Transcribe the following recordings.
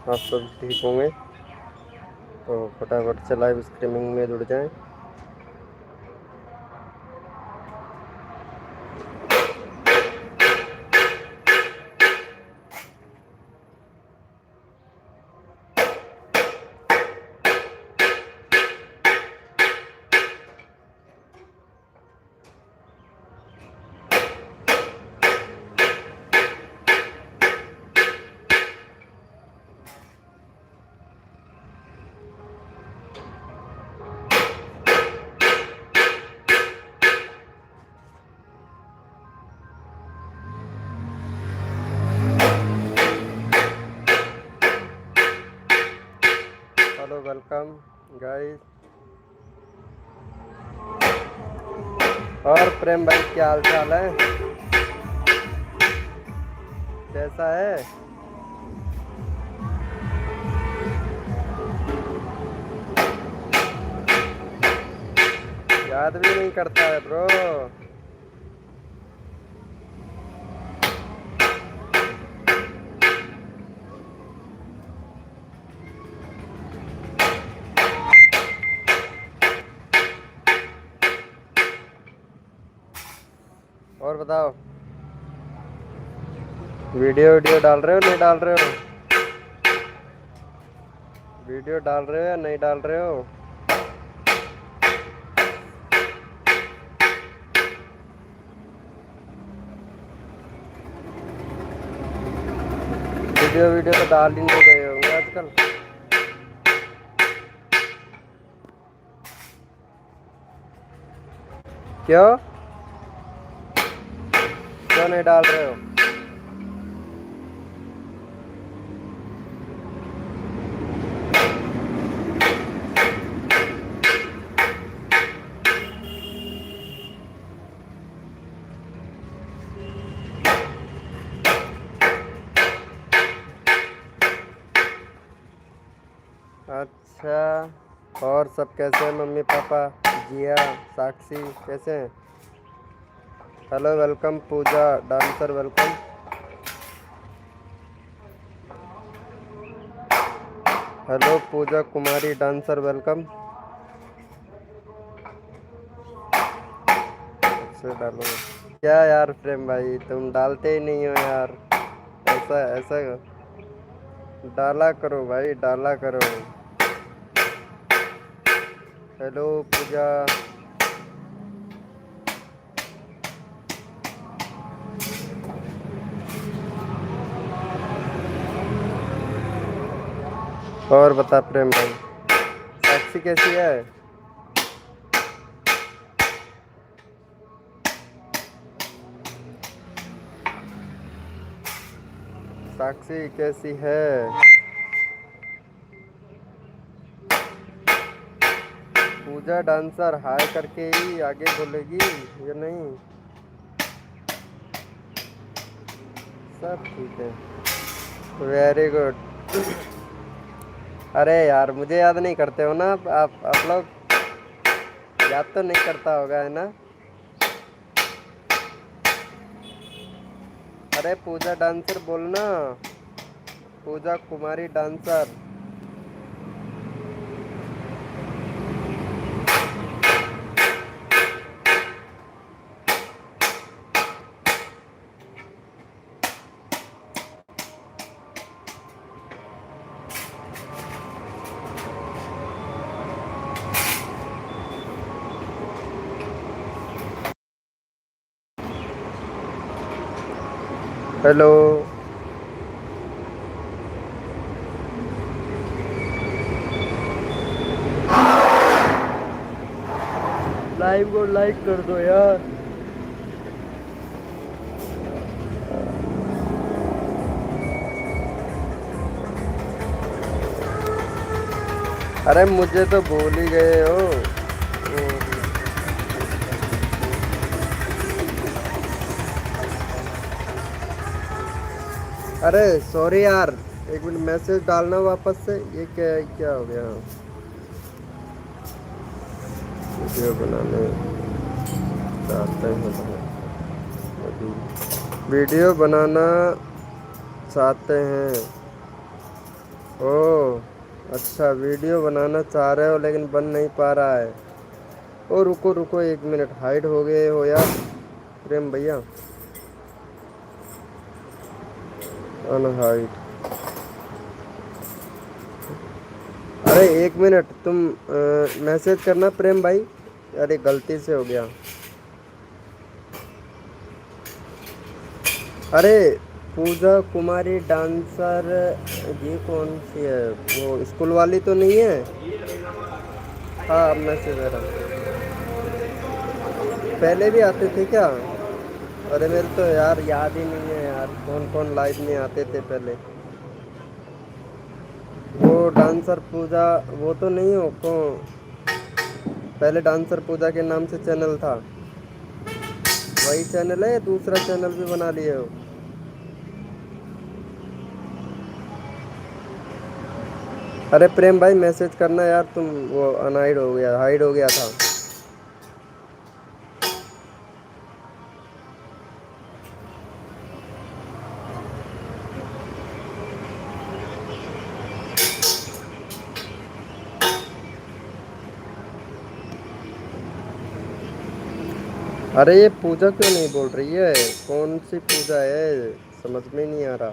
आप सब ठीक होंगे। तो फटाफट से लाइव स्ट्रीमिंग में जुड़ जाएं। Hello, welcome guys. और प्रेम भाई, क्या हाल चाल है? कैसा है? याद भी नहीं करता है ब्रो। और बताओ, वीडियो डाल रहे हो नहीं डाल रहे हो? वीडियो डाल रहे हो या नहीं डाल रहे हो? वीडियो तो डाल ही नहीं रहे होंगे आजकल। क्यों क्यों नहीं डाल रहे हो? अच्छा, और सब कैसे हैं? मम्मी पापा, जिया, साक्षी कैसे हैं? हेलो, वेलकम पूजा डांसर, वेलकम। हेलो पूजा कुमारी डांसर, वेलकम। डालो। क्या यार प्रेम भाई, तुम डालते ही नहीं हो यार। ऐसा ऐसा डाला करो भाई, डाला करो। हेलो पूजा। और बता प्रेम भाई, साक्षी कैसी है? साक्षी कैसी है? पूजा डांसर हाय करके ही आगे बोलेगी या नहीं? सब ठीक है, वेरी गुड। अरे यार, मुझे याद नहीं करते हो ना आप लोग? याद तो नहीं करता होगा, है ना? अरे पूजा डांसर बोलना, पूजा कुमारी डांसर। हेलो, लाइव को लाइक कर दो यार। अरे मुझे तो भूल ही गए हो। अरे सॉरी यार, एक मिनट, मैसेज डालना वापस से। ये क्या हो गया? वीडियो बनाने चाहते हैं, वीडियो बनाना चाहते हैं ओ अच्छा, वीडियो बनाना चाह रहे हो लेकिन बन नहीं पा रहा है। ओ रुको रुको, 1 मिनट, हाइड हो गए हो यार प्रेम भैया। अनहाइड। अरे 1 मिनट, तुम मैसेज करना प्रेम भाई। अरे गलती से हो गया। अरे पूजा कुमारी डांसर, ये कौन सी है? वो स्कूल वाली तो नहीं है? हाँ, अब मैसेज आ रहा। पहले भी आते थे क्या? अरे मेरे तो यार याद ही नहीं है यार, कौन कौन लाइव में आते थे पहले। वो डांसर पूजा, वो तो नहीं हो कौन? पहले डांसर पूजा के नाम से चैनल था। वही चैनल है या दूसरा चैनल भी बना लिए हो? अरे प्रेम भाई मैसेज करना यार तुम, वो अनहाइड हो गया, हाइड हो गया था। अरे ये पूजा क्यों नहीं बोल रही है? कौन सी पूजा है, समझ में नहीं आ रहा।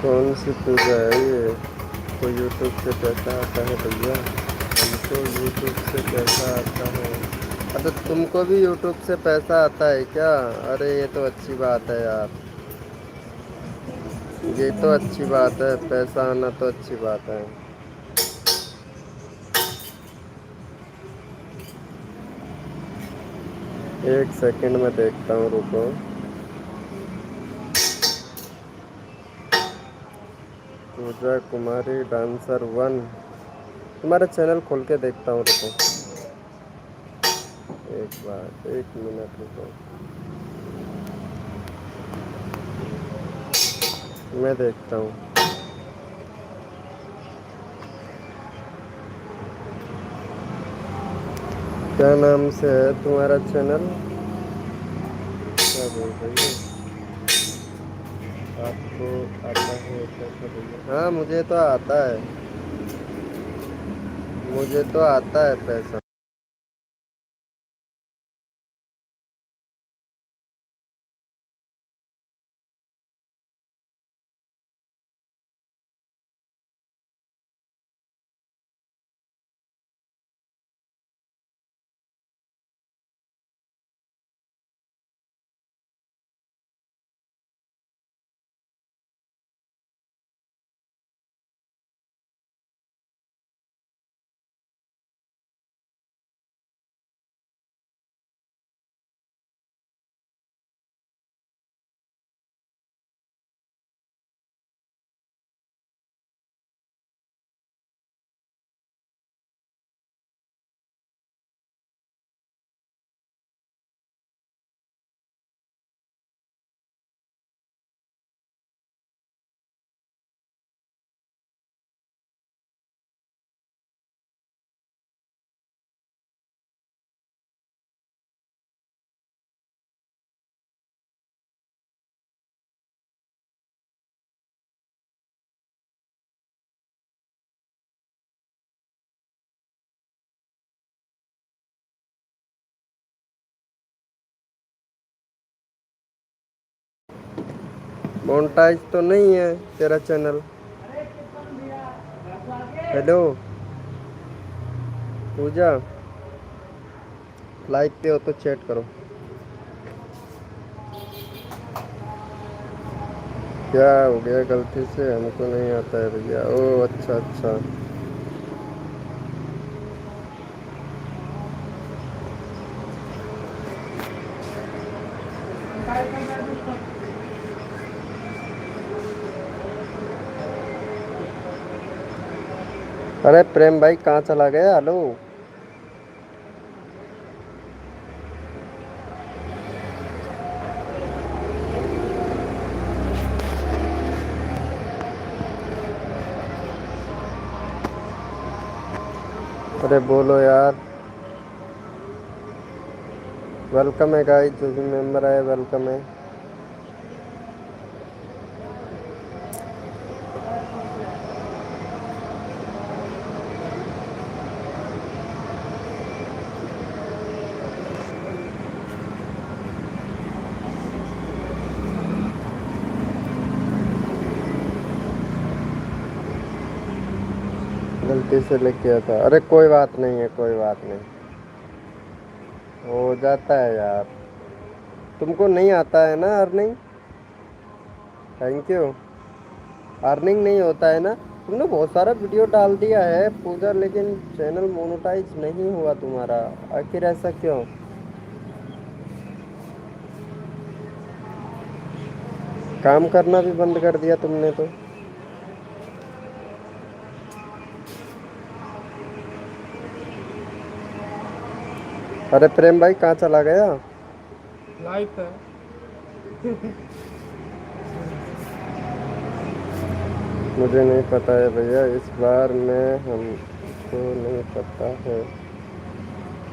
कौन सी पूजा है ये? तो यूट्यूब से पैसा आता है भैया, हमको यूट्यूब से पैसा आता है। अच्छा तुमको भी यूट्यूब से पैसा आता है क्या? अरे ये तो अच्छी बात है यार, ये तो अच्छी बात है, पैसा आना तो अच्छी बात है। 1 सेकंड में देखता हूँ, रुको। पूजा कुमारी डांसर 1, तुम्हारा चैनल खोल के देखता हूँ, रुको। एक बार 1 मिनट रुको, मैं देखता हूँ। क्या नाम से है तुम्हारा चैनल? क्या बोल रही है? आपको आता है कैसे भैया? हाँ मुझे तो आता है, मुझे तो आता है पैसा। मोनेटाइज तो नहीं है तेरा चैनल? हेलो पूजा, लाइव पे हो तो चैट करो। क्या हो गया गलती से? हमको नहीं आता है भैया। ओ अच्छा अच्छा। अरे प्रेम भाई कहाँ चला गया? हेलो। अरे बोलो यार। वेलकम है गाइस, जो भी मेंबर आए वेलकम है। गलती से लिख किया था, अरे कोई बात नहीं है, कोई बात नहीं, हो जाता है यार। तुमको नहीं आता है ना अर्निंग? Thank you. अर्निंग नहीं होता है ना? तुमने बहुत सारा वीडियो डाल दिया है पूजा, लेकिन चैनल मोनेटाइज नहीं हुआ तुम्हारा। आखिर ऐसा क्यों? काम करना भी बंद कर दिया तुमने तो। अरे प्रेम भाई कहाँ चला गया? लाइव पे। मुझे नहीं पता है भैया, इस बार में हमको नहीं पता है।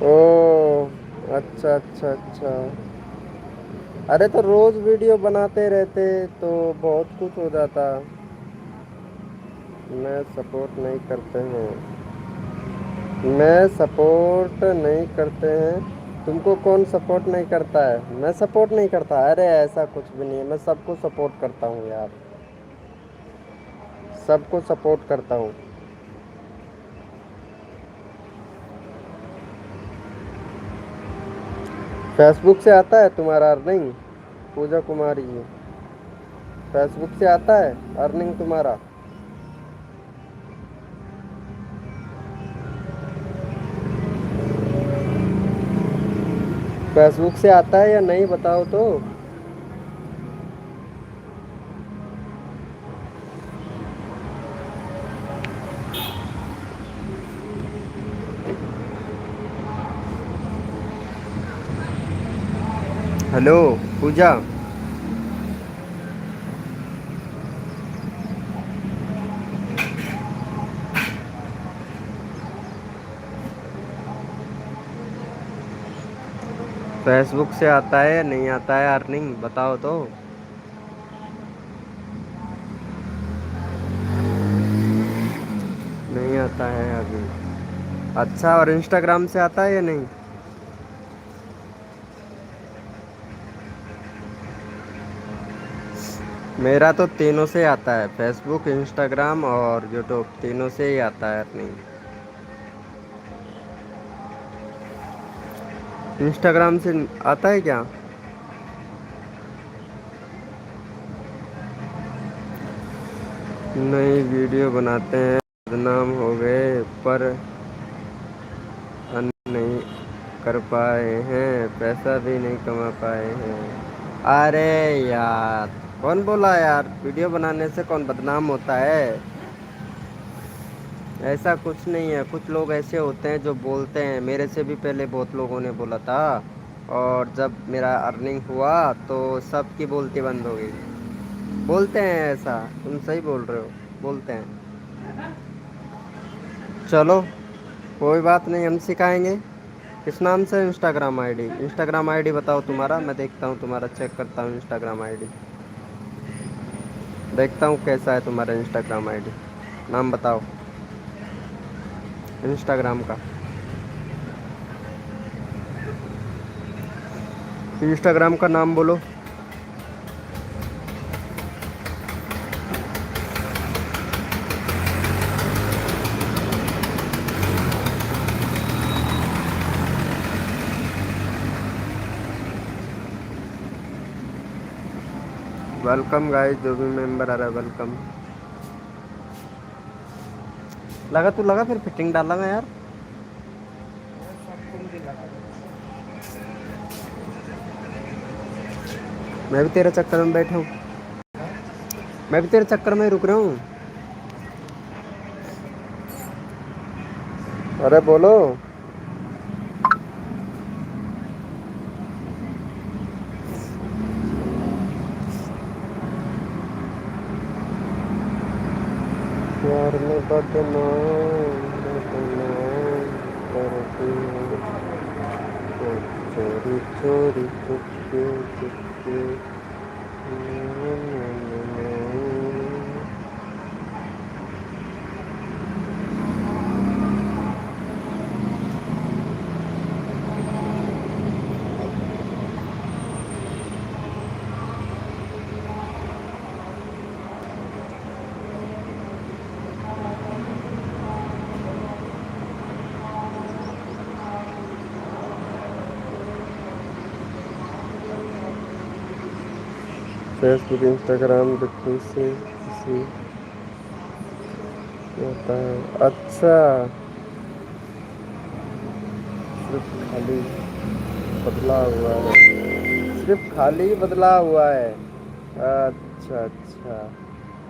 ओ अच्छा अच्छा अच्छा। अरे तो रोज वीडियो बनाते रहते तो बहुत कुछ हो जाता। मैं सपोर्ट नहीं करते हैं। मैं सपोर्ट नहीं करते हैं। तुमको कौन सपोर्ट नहीं करता है? मैं सपोर्ट नहीं करता? अरे ऐसा कुछ भी नहीं है, मैं सबको सपोर्ट करता हूँ यार, सबको सपोर्ट करता हूँ। फेसबुक से आता है तुम्हारा अर्निंग? पूजा कुमारी जी, फेसबुक से आता है अर्निंग तुम्हारा? फेसबुक से आता है या नहीं बताओ तो। हेलो पूजा। फेसबुक से आता है या नहीं आता है अर्निंग, बताओ तो। नहीं आता है अभी? अच्छा, और इंस्टाग्राम से आता है या नहीं? मेरा तो तीनों से आता है, फेसबुक इंस्टाग्राम और यूट्यूब, तीनों से ही आता है अर्निंग। इंस्टाग्राम से आता है क्या? नई वीडियो बनाते हैं, बदनाम हो गए, पर अन्य नहीं कर पाए हैं, पैसा भी नहीं कमा पाए हैं। अरे यार, कौन बोला यार वीडियो बनाने से कौन बदनाम होता है? ऐसा कुछ नहीं है, कुछ लोग ऐसे होते हैं जो बोलते हैं, मेरे से भी पहले बहुत लोगों ने बोला था, और जब मेरा अर्निंग हुआ तो सबकी बोलती बंद हो गई। बोलते हैं ऐसा, तुम सही बोल रहे हो, बोलते हैं। चलो कोई बात नहीं, हम सिखाएंगे। किस नाम से इंस्टाग्राम आईडी? इंस्टाग्राम आईडी बताओ तुम्हारा, मैं देखता हूँ तुम्हारा, चेक करता हूँ इंस्टाग्राम आईडी, देखता हूँ कैसा है तुम्हारा इंस्टाग्राम आईडी। नाम बताओ इंस्टाग्राम का। इंस्टाग्राम का नाम बोलो। वेलकम गाइस, जो भी मेंबर आ रहा है वेलकम। लगा तू लगा, फिर फिटिंग डाला यार। सबको मुझे लगा दो। मैं भी तेरे चक्कर में बैठा हूँ, मैं भी तेरे चक्कर में रुक रहा हूँ। अरे बोलो। प्यार में बदनाम बदनाम। चोरी चुपके चुपके। फेसबुक इंस्टाग्राम बिट्टू से किसी होता है। अच्छा, सिर्फ खाली बदला हुआ है, सिर्फ खाली बदला हुआ है। अच्छा अच्छा,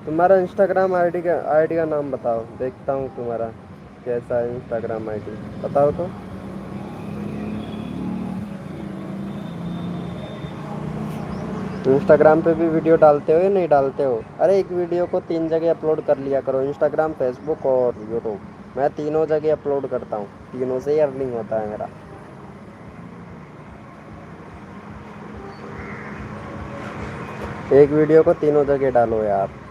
तुम्हारा इंस्टाग्राम आईडी का नाम बताओ, देखता हूँ तुम्हारा कैसा है इंस्टाग्राम आईडी, बताओ तो। इंस्टाग्राम पे भी वीडियो डालते हो या नहीं डालते हो? अरे एक वीडियो को 3 जगह अपलोड कर लिया करो, इंस्टाग्राम, फेसबुक और यूट्यूब। मैं तीनों जगह अपलोड करता हूँ, तीनों से ही अर्निंग होता है मेरा। एक वीडियो को तीनों जगह डालो यार।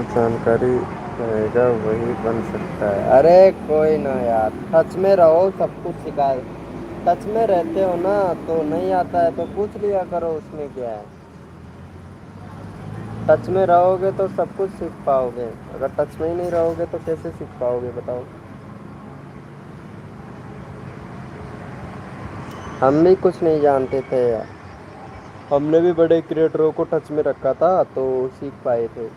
जानकारी रहेगा वही बन सकता है। अरे कोई ना यार, टच में रहो, सब कुछ सिखा। टच में रहते हो ना, तो नहीं आता है तो पूछ लिया करो, उसमें क्या है। टच में रहोगे तो सब कुछ सीख पाओगे, अगर टच में ही नहीं रहोगे तो कैसे सीख पाओगे बताओ। हम भी कुछ नहीं जानते थे यार, हमने भी बड़े क्रिएटरों को टच में रखा था तो सीख पाए थे।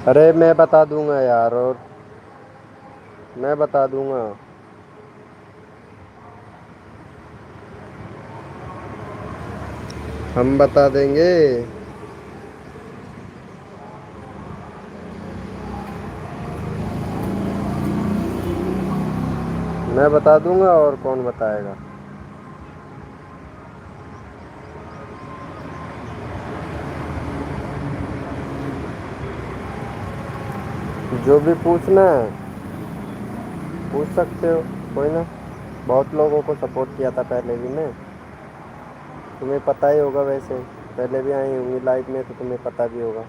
अरे मैं बता दूंगा यार, और मैं बता दूंगा। हम बता देंगे। मैं बता दूंगा, और कौन बताएगा। जो भी पूछना है पूछ सकते हो, कोई ना। बहुत लोगों को सपोर्ट किया था पहले भी मैं, तुम्हें पता ही होगा, वैसे पहले भी आई होंगी लाइव में तो तुम्हें पता भी होगा।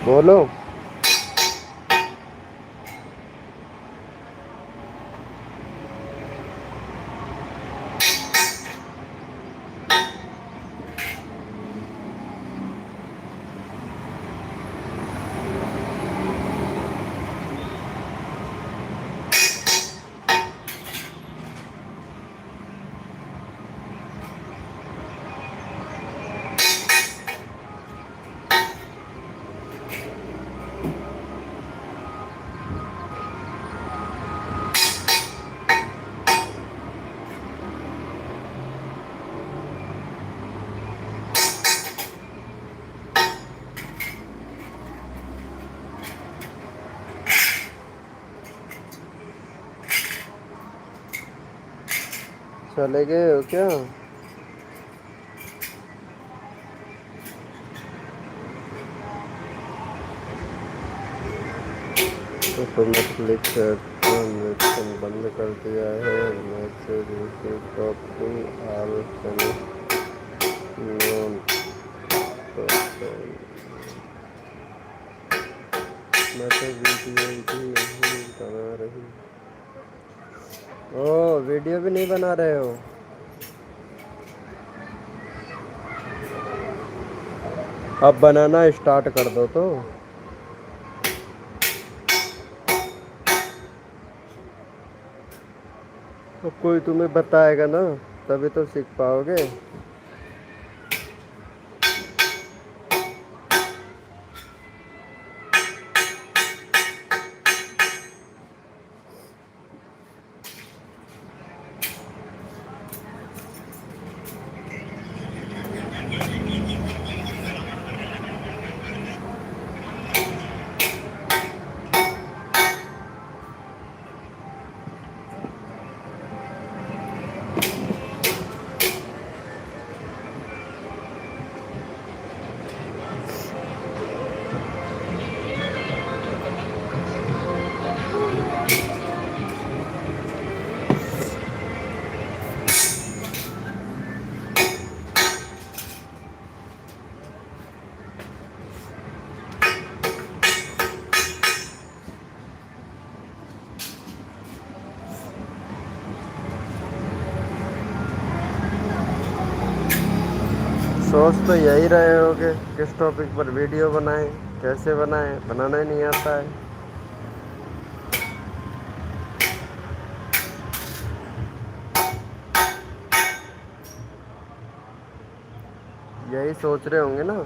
बोलो। चले गए हो क्या? ऑटोमेटिकली ट्रांजेक्शन बंद कर दिया है। Message receive copy all non मैं तो वीडियो भी नहीं बना रही। ओ वीडियो भी नहीं बना रहे हो? अब बनाना स्टार्ट कर दो तो कोई तुम्हें बताएगा ना, तभी तो सीख पाओगे। सोच तो यही रहे होगे किस टॉपिक पर वीडियो बनाएं, कैसे बनाएं, बनाना ही नहीं आता है। यही सोच रहे होंगे ना।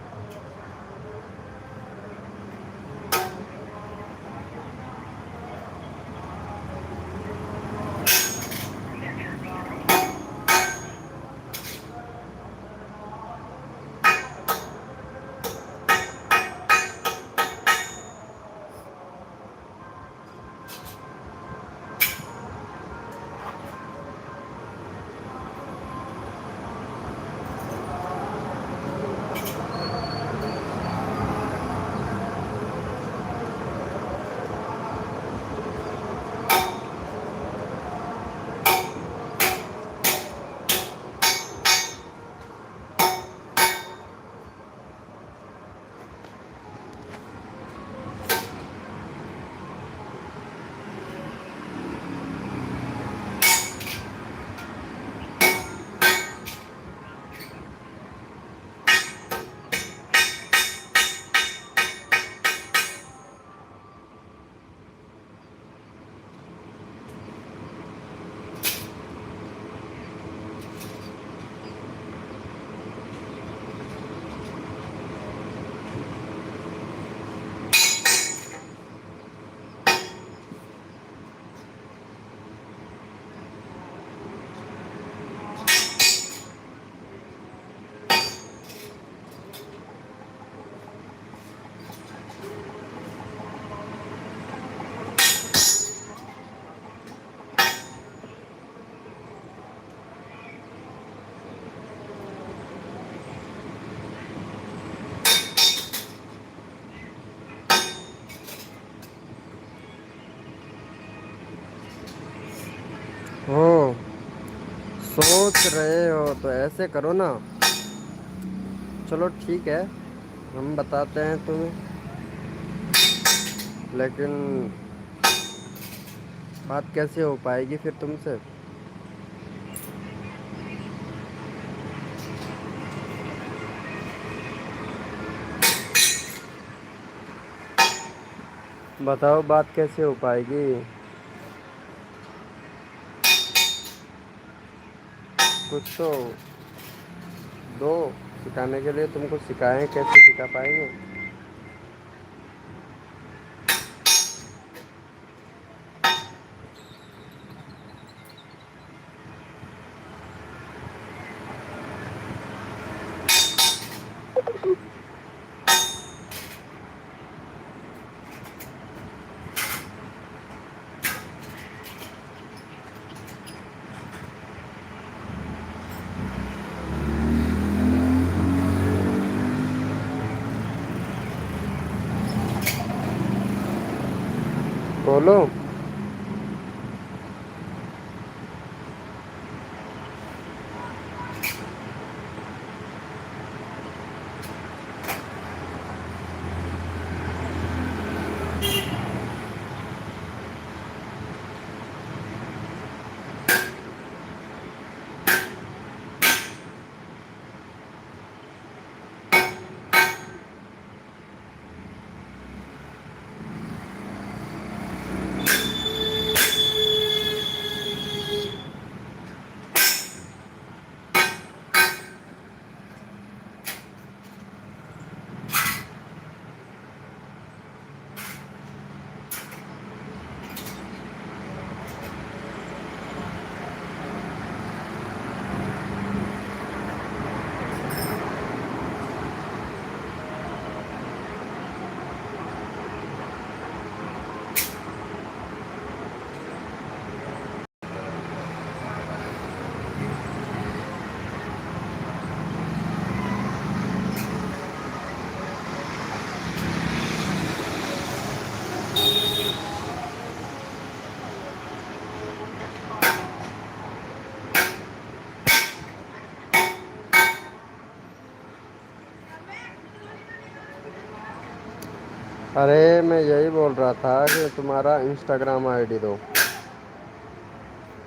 हो सोच रहे हो तो ऐसे करो ना। चलो ठीक है, हम बताते हैं तुम्हें, लेकिन बात कैसे हो पाएगी फिर तुमसे? बताओ बात कैसे हो पाएगी? कुछ तो दो सिखाने के लिए, तुमको सिखाएं, कैसे सिखा पाएंगे? खोलो। अरे मैं यही बोल रहा था कि तुम्हारा इंस्टाग्राम आईडी दो।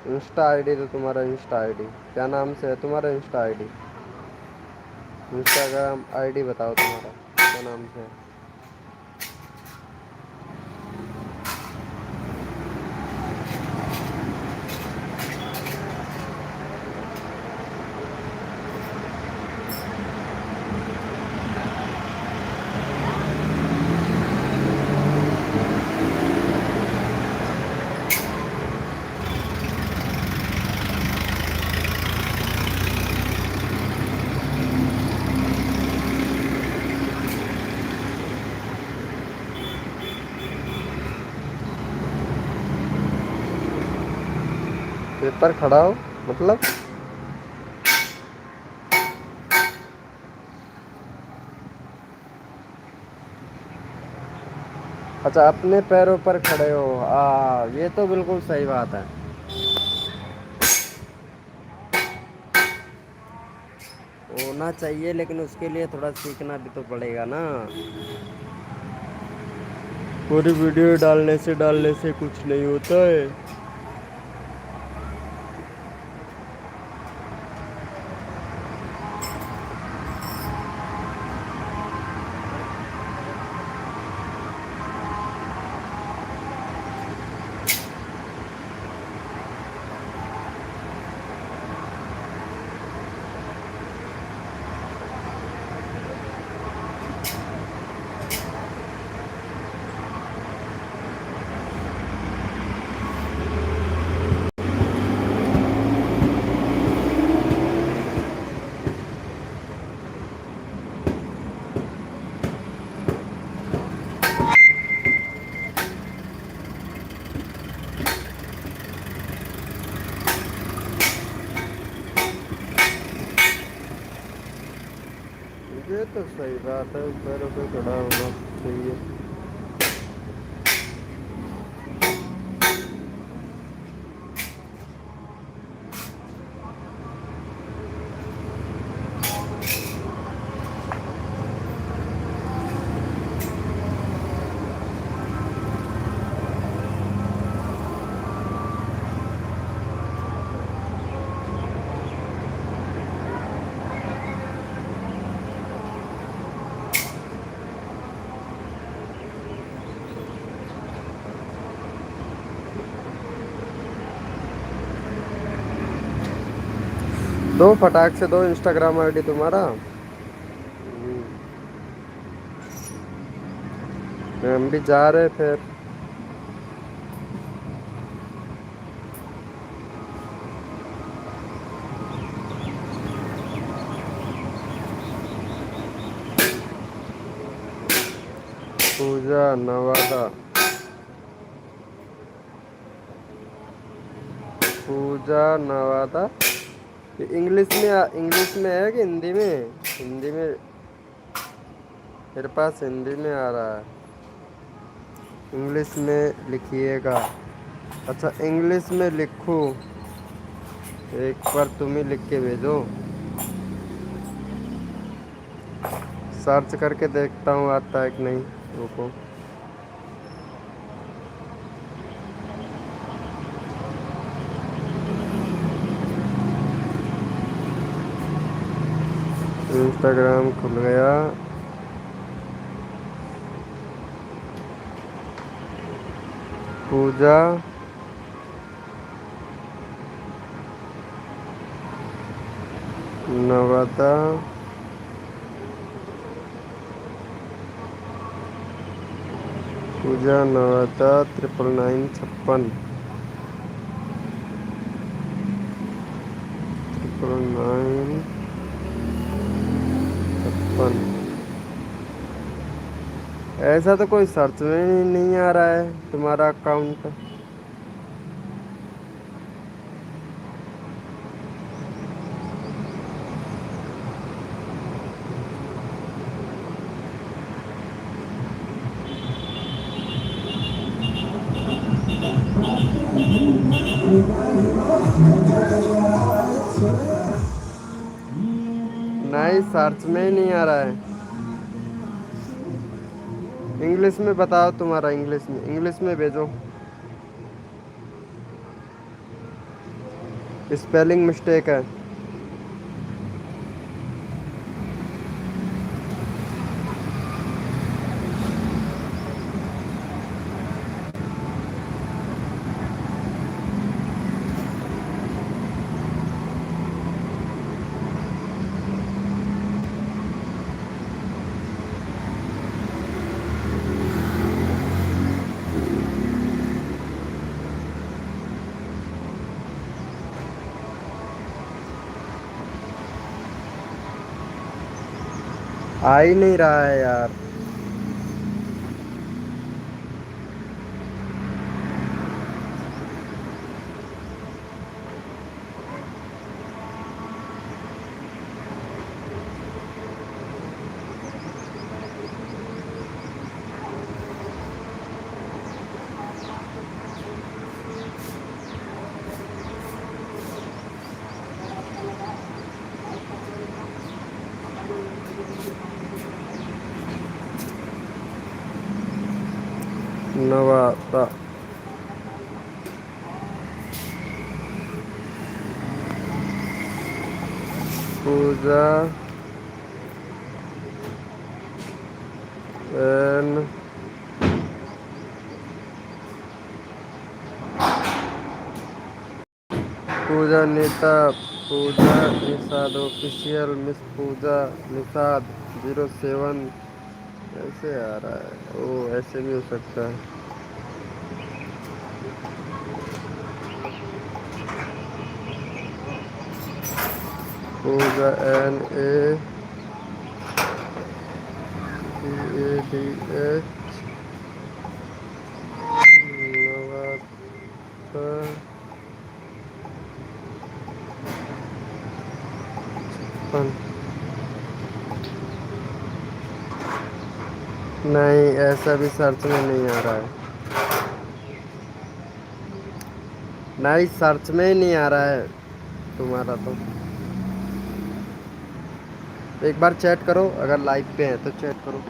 इंस्टा आईडी दो, तुम्हारा इंस्टा आईडी क्या नाम से है तुम्हारा इंस्टा आईडी? इंस्टाग्राम आईडी बताओ तुम्हारा क्या नाम से है? पेपर खड़ा हो मतलब? अच्छा, अपने पैरों पर खड़े हो। ये तो बिल्कुल सही बात है। होना चाहिए, लेकिन उसके लिए थोड़ा सीखना भी तो पड़ेगा ना। पूरी वीडियो डालने से कुछ नहीं होता है। ये तो सही बात है, पैरों पे खड़ा होना चाहिए। दो फटाक से दो इंस्टाग्राम आईडी तुम्हारा। हम भी जा रहे फिर। पूजा नवादा। पूजा नवादा। ये इंग्लिश में है कि हिंदी में? हिंदी में। मेरे पास हिंदी में आ रहा है। इंग्लिश में लिखिएगा। अच्छा इंग्लिश में लिखूँ, एक बार तुम ही लिख के भेजो। सर्च करके देखता हूँ आता है कि नहीं। रुको। इंस्टाग्राम खुल गया। पूजा नवादा पूजा नवादा 9996 9956। ऐसा तो कोई सर्च में ही नहीं आ रहा है तुम्हारा अकाउंट। नहीं सर्च में ही नहीं आ रहा है। इंग्लिश में बताओ तुम्हारा, इंग्लिश में भेजो। स्पेलिंग मिस्टेक है। आ ही नहीं रहा है यार। नवादा पूजा एन पूजा निषाद ऑफिशियल, मिस पूजा निषाद 07। ऐसे आ रहा है, ओ ऐसे भी हो सकता है। पूजा NACADH नवादा 56। नहीं ऐसा भी सर्च में नहीं आ रहा है। नहीं सर्च में ही नहीं आ रहा है तुम्हारा तो। एक बार चैट करो, अगर लाइव पे है तो चैट करो।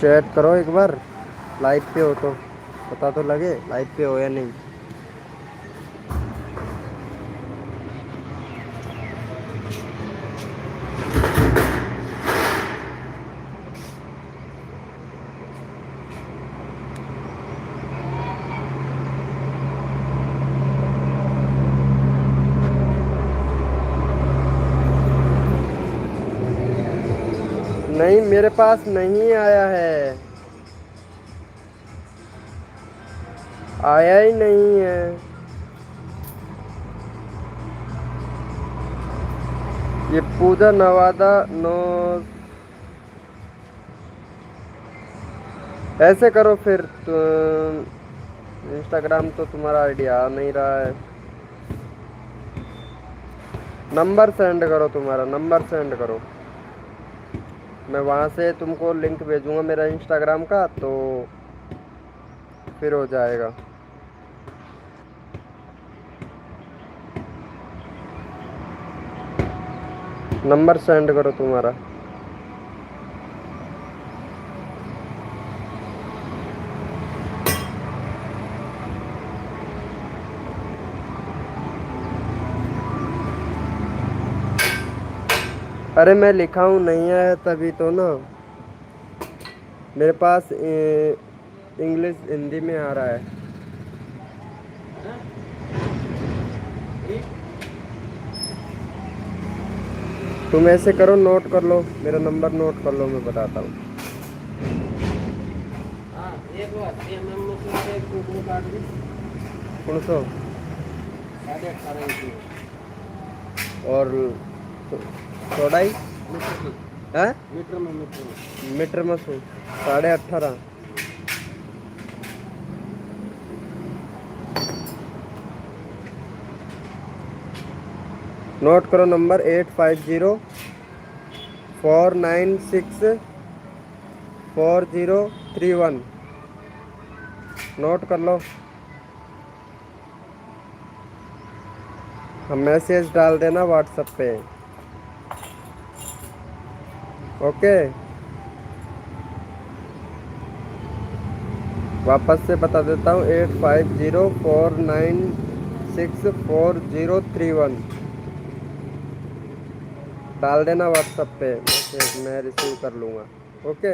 चैट करो एक बार, लाइव पे हो तो पता तो लगे लाइव पे हो या नहीं। मेरे पास नहीं आया है, आया ही नहीं है। ये पूजा नवादा नो। ऐसे करो फिर तो, इंस्टाग्राम तो तुम्हारा आईडिया आ नहीं रहा है। नंबर सेंड करो, तुम्हारा नंबर सेंड करो, मैं वहाँ से तुमको लिंक भेजूंगा मेरा इंस्टाग्राम का, तो फिर हो जाएगा। नंबर सेंड करो तुम्हारा। अरे मैं लिखा हूँ, नहीं आया तभी तो ना। मेरे पास इंग्लिश हिंदी में आ रहा है। तुम ऐसे करो, नोट कर लो, मेरा नंबर नोट कर लो, मैं बताता हूँ। कौन सो और थोड़ा ही है मीटर में 18.5। नोट करो नंबर 8504964031। नोट कर लो। हम मैसेज डाल देना व्हाट्सएप पे। ओके, वापस से बता देता हूँ, 8504964031 डाल देना व्हाट्सएप पे, मैसेज मैं रिसीव कर लूँगा। ओके।